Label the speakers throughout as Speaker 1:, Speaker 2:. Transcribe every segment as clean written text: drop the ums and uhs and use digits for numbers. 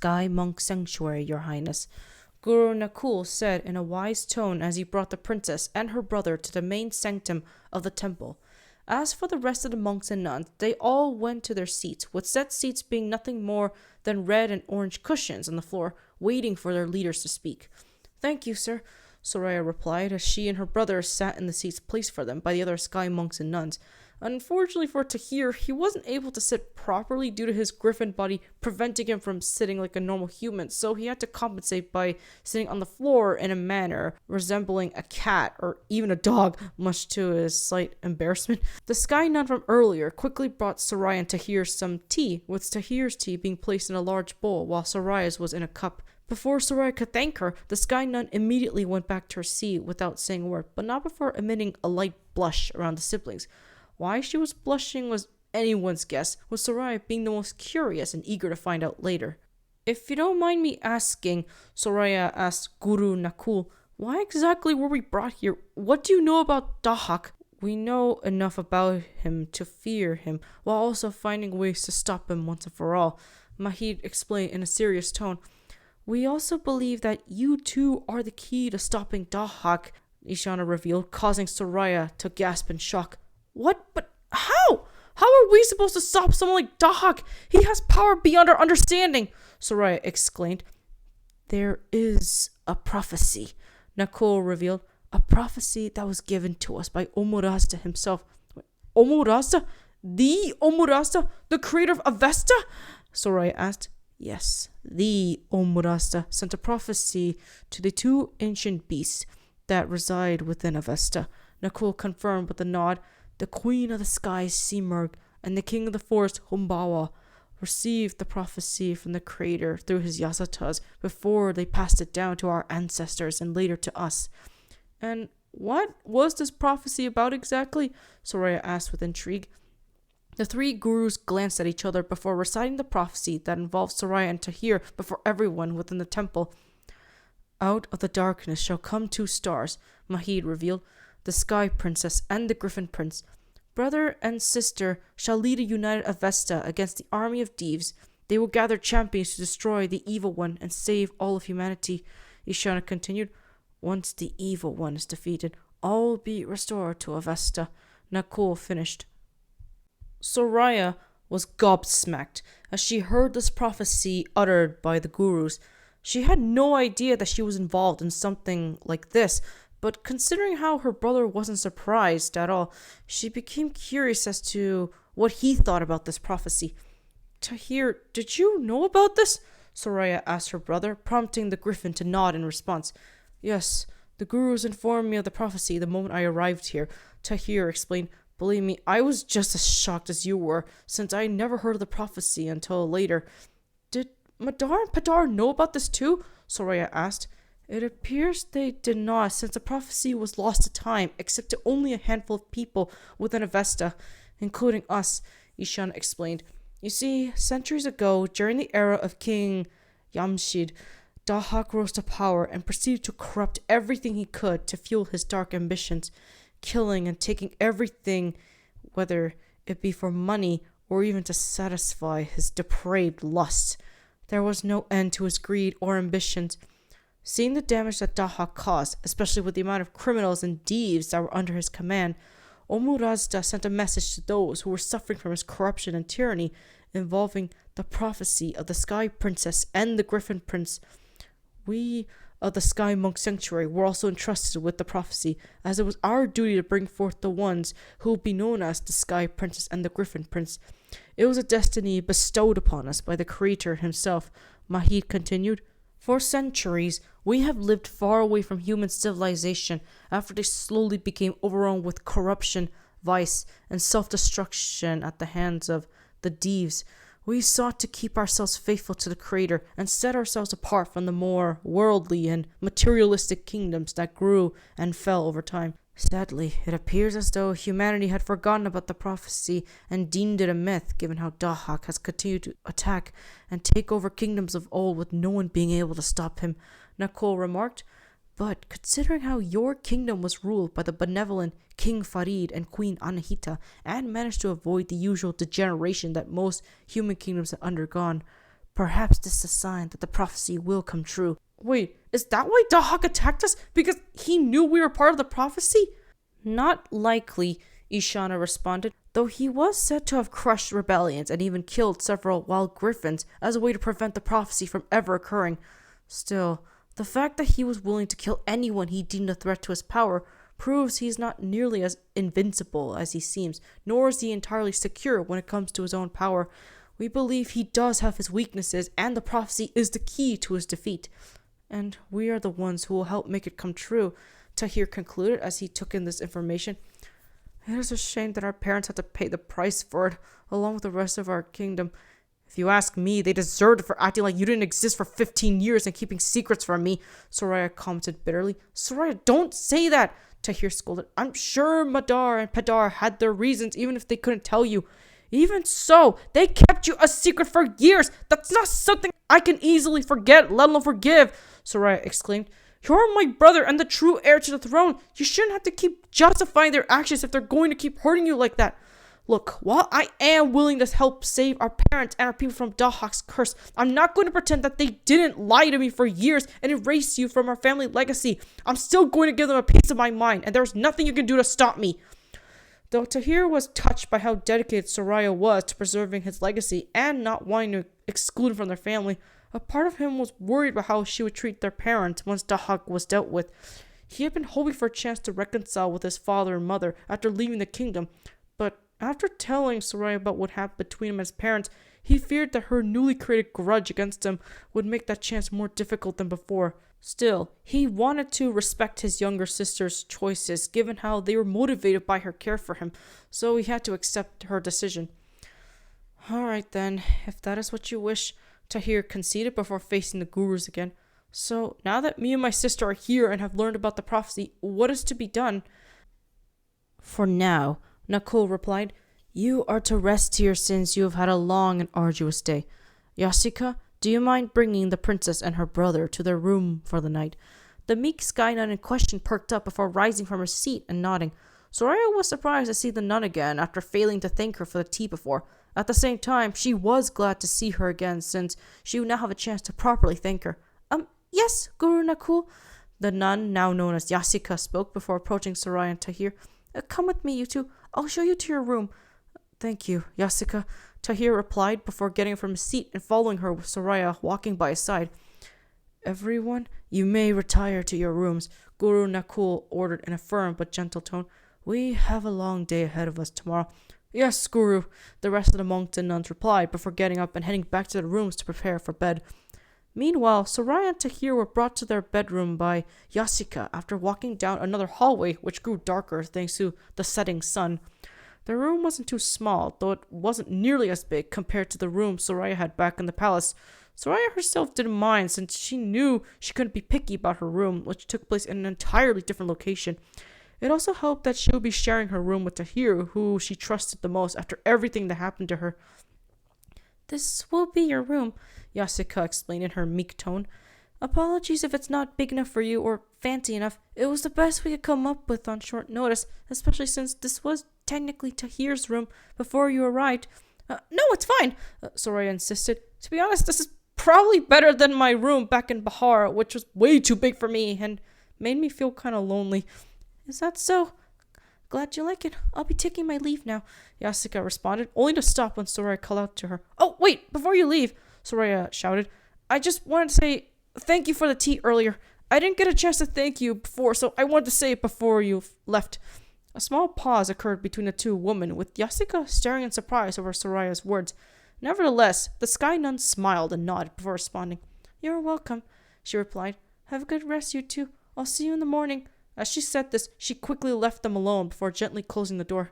Speaker 1: Sky Monk Sanctuary, Your Highness," Guru Nakul said in a wise tone as he brought the princess and her brother to the main sanctum of the temple. As for the rest of the monks and nuns, they all went to their seats, with said seats being nothing more than red and orange cushions on the floor, waiting for their leaders to speak. "Thank you, sir," Soraya replied as she and her brother sat in the seats placed for them by the other sky monks and nuns. Unfortunately for Tahir, he wasn't able to sit properly due to his Gryphon body preventing him from sitting like a normal human, so he had to compensate by sitting on the floor in a manner resembling a cat or even a dog, much to his slight embarrassment. The sky nun from earlier quickly brought Soraya and Tahir some tea, with Tahir's tea being placed in a large bowl while Soraya's was in a cup. Before Soraya could thank her, the sky nun immediately went back to her seat without saying a word, but not before emitting a light blush around the siblings. Why she was blushing was anyone's guess, with Soraya being the most curious and eager to find out later. "If you don't mind me asking," Soraya asked Guru Nakul, "why exactly were we brought here? What do you know about Dahak?" "We know enough about him to fear him, while also finding ways to stop him once and for all," Mahid explained in a serious tone. "We also believe that you two are the key to stopping Dahak," Ishana revealed, causing Soraya to gasp in shock. "What? But how? How are we supposed to stop someone like Dahak? He has power beyond our understanding," Soraya exclaimed. "There is a prophecy," Nakul revealed. "A prophecy that was given to us by Omurazda himself." "Omurazda? The Omurazda? The creator of Avesta?" Soraya asked. "Yes, the Omurazda sent a prophecy to the two ancient beasts that reside within Avesta," Nakul confirmed with a nod. "The Queen of the Skies, Simurg, and the King of the Forest, Humbawa, received the prophecy from the Creator through his Yasatas before they passed it down to our ancestors and later to us." "And what was this prophecy about exactly?" Soraya asked with intrigue. The three gurus glanced at each other before reciting the prophecy that involved Soraya and Tahir before everyone within the temple. "Out of the darkness shall come two stars," Mahid revealed, "the Sky Princess and the Gryphon Prince. Brother and sister shall lead a united Avesta against the army of Deves. They will gather champions to destroy the evil one and save all of humanity," Ishana continued. "Once the evil one is defeated, all will be restored to Avesta," Nakul finished. Soraya was gobsmacked as she heard this prophecy uttered by the gurus. She had no idea that she was involved in something like this, but considering how her brother wasn't surprised at all, she became curious as to what he thought about this prophecy. "Tahir, did you know about this?" Soraya asked her brother, prompting the Gryphon to nod in response. "Yes, the gurus informed me of the prophecy the moment I arrived here," Tahir explained. "Believe me, I was just as shocked as you were, since I never heard of the prophecy until later." "Did Madar and Padar know about this too?" Soraya asked. "It appears they did not, since the prophecy was lost to time, except to only a handful of people within Avesta, including us," Ishan explained. "You see, centuries ago, during the era of King Yamshid, Dahak rose to power and proceeded to corrupt everything he could to fuel his dark ambitions, killing and taking everything, whether it be for money or even to satisfy his depraved lusts. There was no end to his greed or ambitions. Seeing the damage that Dahak caused, especially with the amount of criminals and thieves that were under his command, Omurazda sent a message to those who were suffering from his corruption and tyranny, involving the prophecy of the Sky Princess and the Gryphon Prince. We of the Sky Monk Sanctuary were also entrusted with the prophecy, as it was our duty to bring forth the ones who will be known as the Sky Princess and the Gryphon Prince. It was a destiny bestowed upon us by the Creator himself," Mahid continued. "For centuries, we have lived far away from human civilization after they slowly became overrun with corruption, vice, and self-destruction at the hands of the Deves. We sought to keep ourselves faithful to the Creator and set ourselves apart from the more worldly and materialistic kingdoms that grew and fell over time. Sadly, it appears as though humanity had forgotten about the prophecy and deemed it a myth, given how Dahak has continued to attack and take over kingdoms of old with no one being able to stop him," Nakul remarked. "But considering how your kingdom was ruled by the benevolent King Farid and Queen Anahita and managed to avoid the usual degeneration that most human kingdoms have undergone, Perhaps this is a sign that the prophecy will come true. Wait, is that why Dahak attacked us? Because he knew we were part of the prophecy? Not likely, Ishana responded, though he was said to have crushed rebellions and even killed several wild griffins as a way to prevent the prophecy from ever occurring. Still, the fact that he was willing to kill anyone he deemed a threat to his power proves he's not nearly as invincible as he seems, nor is he entirely secure when it comes to his own power. We believe he does have his weaknesses, and the prophecy is the key to his defeat. And we are the ones who will help make it come true, Tahir concluded as he took in this information. It is a shame that our parents had to pay the price for it, along with the rest of our kingdom. If you ask me, they deserved it for acting like you didn't exist for 15 years and keeping secrets from me, Soraya commented bitterly. Soraya, don't say that, Tahir scolded. I'm sure Madar and Padar had their reasons, even if they couldn't tell you. Even so, they kept you a secret for years. That's not something I can easily forget, let alone forgive, Soraya exclaimed. You're my brother and the true heir to the throne. You shouldn't have to keep justifying their actions if they're going to keep hurting you like that. Look, while I am willing to help save our parents and our people from Dahak's curse, I'm not going to pretend that they didn't lie to me for years and erase you from our family legacy. I'm still going to give them a piece of my mind, and there's nothing you can do to stop me. Though Tahir was touched by how dedicated Soraya was to preserving his legacy and not wanting to exclude him from their family, a part of him was worried about how she would treat their parents once Dahak was dealt with. He had been hoping for a chance to reconcile with his father and mother after leaving the kingdom, but after telling Soraya about what happened between him and his parents, he feared that her newly created grudge against him would make that chance more difficult than before. Still, he wanted to respect his younger sister's choices, given how they were motivated by her care for him, so he had to accept her decision. Alright then, if that is what you wish, Tahir conceded before facing the gurus again. So, now that me and my sister are here and have learned about the prophecy, what is to be done? For now, Nakul replied, you are to rest here since you have had a long and arduous day. Yasika, do you mind bringing the princess and her brother to their room for the night? The meek sky nun in question perked up before rising from her seat and nodding. Soraya was surprised to see the nun again after failing to thank her for the tea before. At the same time, she was glad to see her again since she would now have a chance to properly thank her. Yes, Guru Nakul, the nun, now known as Yasika, spoke before approaching Soraya and Tahir. Come with me, you two. I'll show you to your room. Thank you, Yasika, Tahir replied before getting from his seat and following her with Soraya walking by his side. Everyone, you may retire to your rooms, Guru Nakul ordered in a firm but gentle tone. We have a long day ahead of us tomorrow. Yes, Guru, the rest of the monks and nuns replied before getting up and heading back to their rooms to prepare for bed. Meanwhile, Soraya and Tahir were brought to their bedroom by Yasika after walking down another hallway which grew darker thanks to the setting sun. The room wasn't too small, though it wasn't nearly as big compared to the room Soraya had back in the palace. Soraya herself didn't mind since she knew she couldn't be picky about her room, which took place in an entirely different location. It also helped that she would be sharing her room with Tahir, who she trusted the most after everything that happened to her. This will be your room, Yasika explained in her meek tone. Apologies if it's not big enough for you or fancy enough. It was the best we could come up with on short notice, especially since this was technically Tahir's room before you arrived. No, it's fine, Soraya insisted. To be honest, this is probably better than my room back in Bahar, which was way too big for me and made me feel kind of lonely. Is that so? Glad you like it. I'll be taking my leave now, Yasika responded, only to stop when Soraya called out to her. Oh, wait, before you leave, Soraya shouted. I just wanted to say thank you for the tea earlier. I didn't get a chance to thank you before, so I wanted to say it before you left. A small pause occurred between the two women, with Yasika staring in surprise over Soraya's words. Nevertheless, the sky nun smiled and nodded before responding. You're welcome, she replied. Have a good rest, you two. I'll see you in the morning. As she said this, she quickly left them alone before gently closing the door.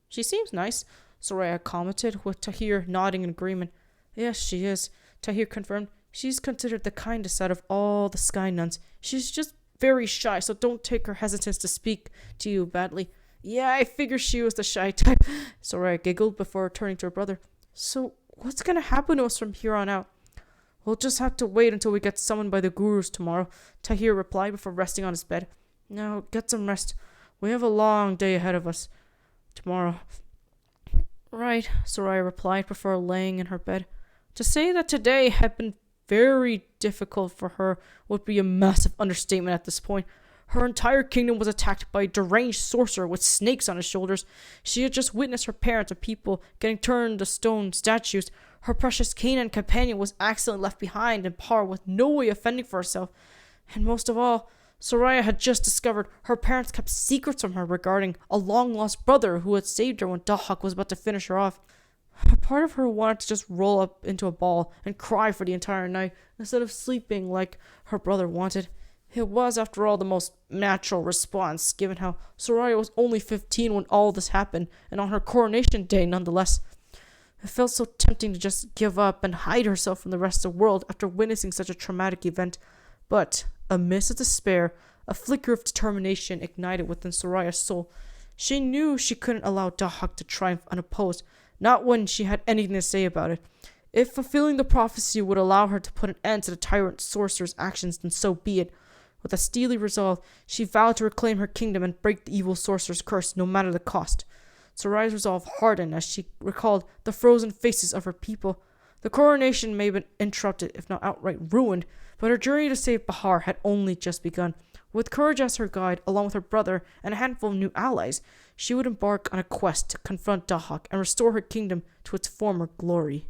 Speaker 1: She seems nice, Soraya commented, with Tahir nodding in agreement. Yes, she is, Tahir confirmed. She's considered the kindest out of all the sky nuns. She's just very shy, so don't take her hesitance to speak to you badly. Yeah, I figured she was the shy type, Soraya giggled before turning to her brother. So, what's gonna happen to us from here on out? We'll just have to wait until we get summoned by the gurus tomorrow, Tahir replied before resting on his bed. Now, get some rest. We have a long day ahead of us tomorrow. Right, Soraya replied before laying in her bed. To say that today had been very difficult for her would be a massive understatement at this point. Her entire kingdom was attacked by a deranged sorcerer with snakes on his shoulders. She had just witnessed her parents and people getting turned into stone statues. Her precious Canaan companion was accidentally left behind in power with no way of fending for herself. And most of all, Soraya had just discovered her parents kept secrets from her regarding a long-lost brother who had saved her when Dahak was about to finish her off. A part of her wanted to just roll up into a ball and cry for the entire night instead of sleeping like her brother wanted. It was, after all, the most natural response, given how Soraya was only 15 when all this happened, and on her coronation day nonetheless. It felt so tempting to just give up and hide herself from the rest of the world after witnessing such a traumatic event. But, amidst despair, a flicker of determination ignited within Soraya's soul. She knew she couldn't allow Dahak to triumph unopposed, not when she had anything to say about it. If fulfilling the prophecy would allow her to put an end to the tyrant sorcerer's actions, then so be it. With a steely resolve, she vowed to reclaim her kingdom and break the evil sorcerer's curse, no matter the cost. Soraya's resolve hardened as she recalled the frozen faces of her people. The coronation may have been interrupted, if not outright ruined, but her journey to save Bahar had only just begun. With courage as her guide, along with her brother and a handful of new allies, she would embark on a quest to confront Dahak and restore her kingdom to its former glory.